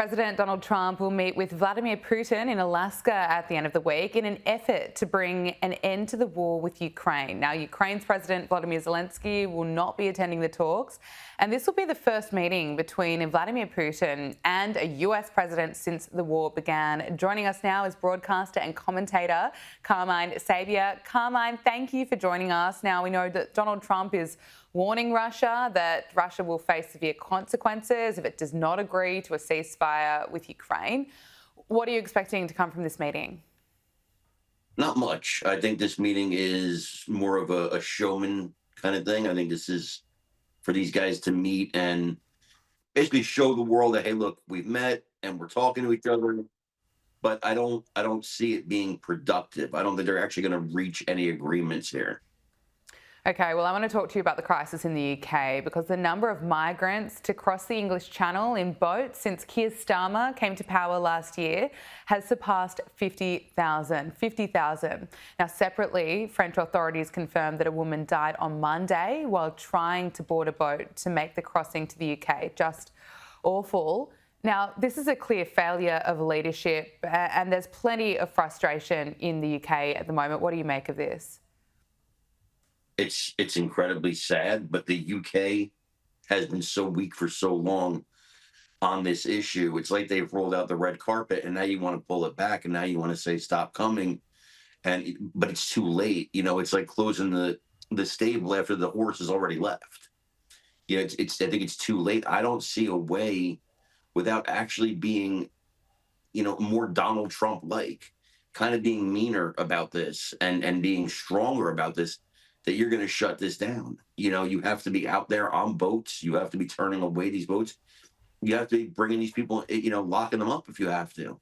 President Donald Trump will meet with Vladimir Putin in Alaska at the end of the week in an effort to bring an end to the war with Ukraine. Now, Ukraine's President Volodymyr Zelensky will not be attending the talks, and this will be the first meeting between Vladimir Putin and a US president since the war began. Joining us now is broadcaster and commentator Carmine Sabia. Carmine, thank you for joining us. Now, we know that Donald Trump is warning Russia that Russia will face severe consequences if it does not agree to a ceasefire with Ukraine. What are you expecting to come from this meeting? Not much. I think this meeting is more of a showman kind of thing. I think this is for these guys to meet and basically show the world that, hey, look, we've met and we're talking to each other. But I don't see it being productive. I don't think they're actually going to reach any agreements here. Okay, well, I want to talk to you about the crisis in the UK because the number of migrants to cross the English Channel in boats since Keir Starmer came to power last year has surpassed 50,000. 50,000. Now, separately, French authorities confirmed that a woman died on Monday while trying to board a boat to make the crossing to the UK. Just awful. Now, this is a clear failure of leadership and there's plenty of frustration in the UK at the moment. What do you make of this? It's incredibly sad, but the UK has been so weak for so long on this issue. It's like they've rolled out the red carpet and now you want to pull it back and now you want to say stop coming, but it's too late. You know, it's like closing the stable after the horse has already left. You know, I think it's too late. I don't see a way without actually being, more Donald Trump like, kind of being meaner about this and being stronger about this, that you're going to shut this down. You know, you have to be out there on boats. You have to be turning away these boats. You have to be bringing these people, locking them up if you have to.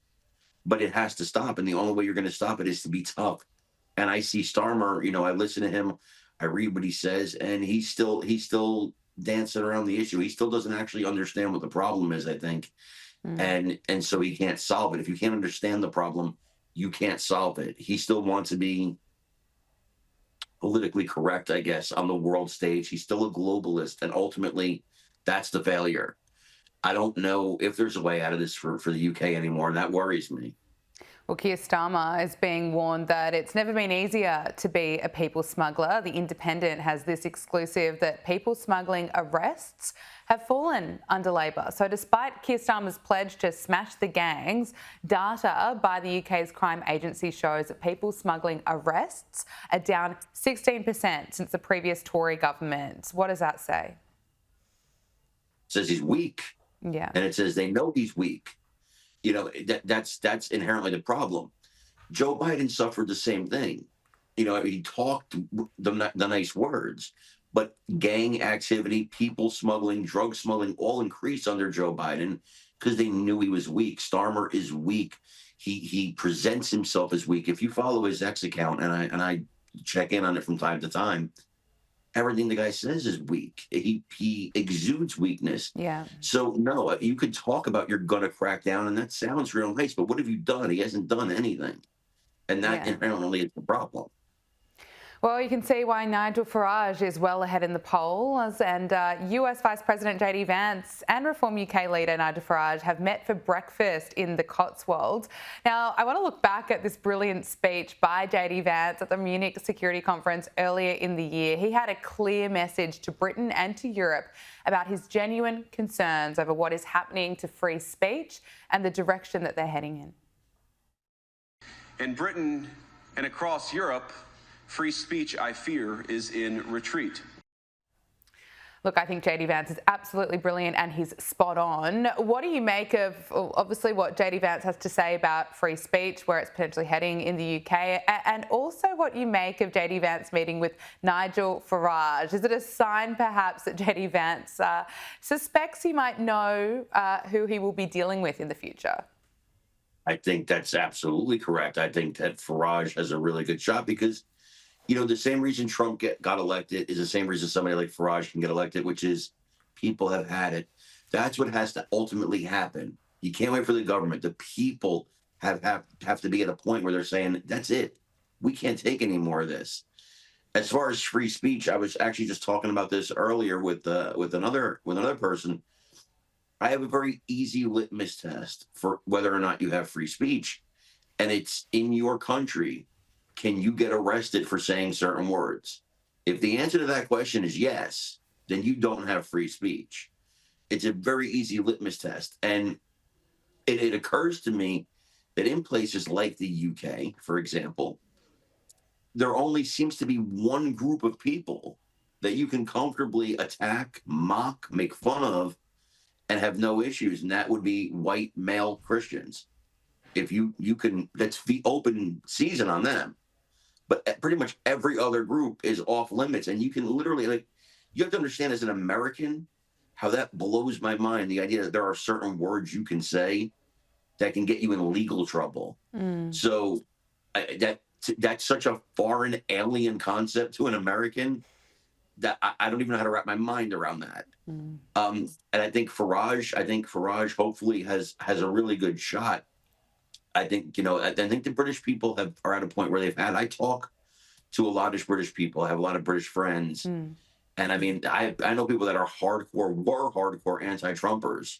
But it has to stop. And the only way you're going to stop it is to be tough. And I see Starmer, I listen to him, I read what he says, and he's still dancing around the issue. He still doesn't actually understand what the problem is, I think. And so he can't solve it. If you can't understand the problem, you can't solve it. He still wants to be politically correct, I guess, on the world stage. He's still a globalist, and ultimately that's the failure. I don't know if there's a way out of this for the UK anymore, and that worries me. Well, Keir Starmer is being warned that it's never been easier to be a people smuggler. The Independent has this exclusive that people smuggling arrests have fallen under Labor. So despite Keir Starmer's pledge to smash the gangs, data by the UK's crime agency shows that people smuggling arrests are down 16% since the previous Tory government. What does that say? It says he's weak. Yeah. And it says they know he's weak. That's inherently the problem. Joe Biden suffered the same thing. He talked the nice words, but gang activity, people smuggling, drug smuggling all increased under Joe Biden because they knew he was weak. Starmer is weak. He presents himself as weak. If you follow his X account, and I check in on it from time to time, everything the guy says is weak. He exudes weakness. Yeah. So no, you could talk about you're gonna crack down, and that sounds real nice, but what have you done? He hasn't done anything, and that inherently is the problem. Well, you can see why Nigel Farage is well ahead in the polls, and US Vice President JD Vance and Reform UK leader Nigel Farage have met for breakfast in the Cotswolds. Now, I want to look back at this brilliant speech by JD Vance at the Munich Security Conference earlier in the year. He had a clear message to Britain and to Europe about his genuine concerns over what is happening to free speech and the direction that they're heading in. In Britain and across Europe, free speech, I fear, is in retreat. Look, I think JD Vance is absolutely brilliant and he's spot on. What do you make of, obviously, what JD Vance has to say about free speech, where it's potentially heading in the UK, and also what you make of JD Vance meeting with Nigel Farage? Is it a sign, perhaps, that JD Vance suspects he might know who he will be dealing with in the future? I think that's absolutely correct. I think that Farage has a really good shot because the same reason Trump got elected is the same reason somebody like Farage can get elected, which is people have had it. That's what has to ultimately happen. You can't wait for the government. The people have to be at a point where they're saying, that's it. We can't take any more of this. As far as free speech, I was actually just talking about this earlier with another person. I have a very easy litmus test for whether or not you have free speech, and it's in your country. Can you get arrested for saying certain words? If the answer to that question is yes, then you don't have free speech. It's a very easy litmus test. And it occurs to me that in places like the UK, for example, there only seems to be one group of people that you can comfortably attack, mock, make fun of, and have no issues, and that would be white male Christians. If you can, that's the open season on them. But pretty much every other group is off limits, and you can literally, like, you have to understand as an American how that blows my mind. The idea that there are certain words you can say that can get you in legal trouble. So that's such a foreign alien concept to an American that I don't even know how to wrap my mind around that. And I think Farage hopefully has a really good shot. I think the British people are at a point where I talk to a lot of British people. I have a lot of British friends, and I mean, I know people that were hardcore anti-Trumpers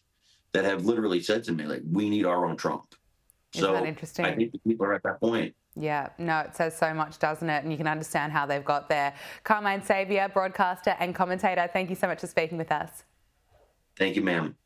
that have literally said to me, like, we need our own Trump. Isn't that So interesting? I think the people are at that point. Yeah, no, it says so much, doesn't it? And you can understand how they've got there. Carmine Sabia, broadcaster and commentator, thank you so much for speaking with us. Thank you, ma'am.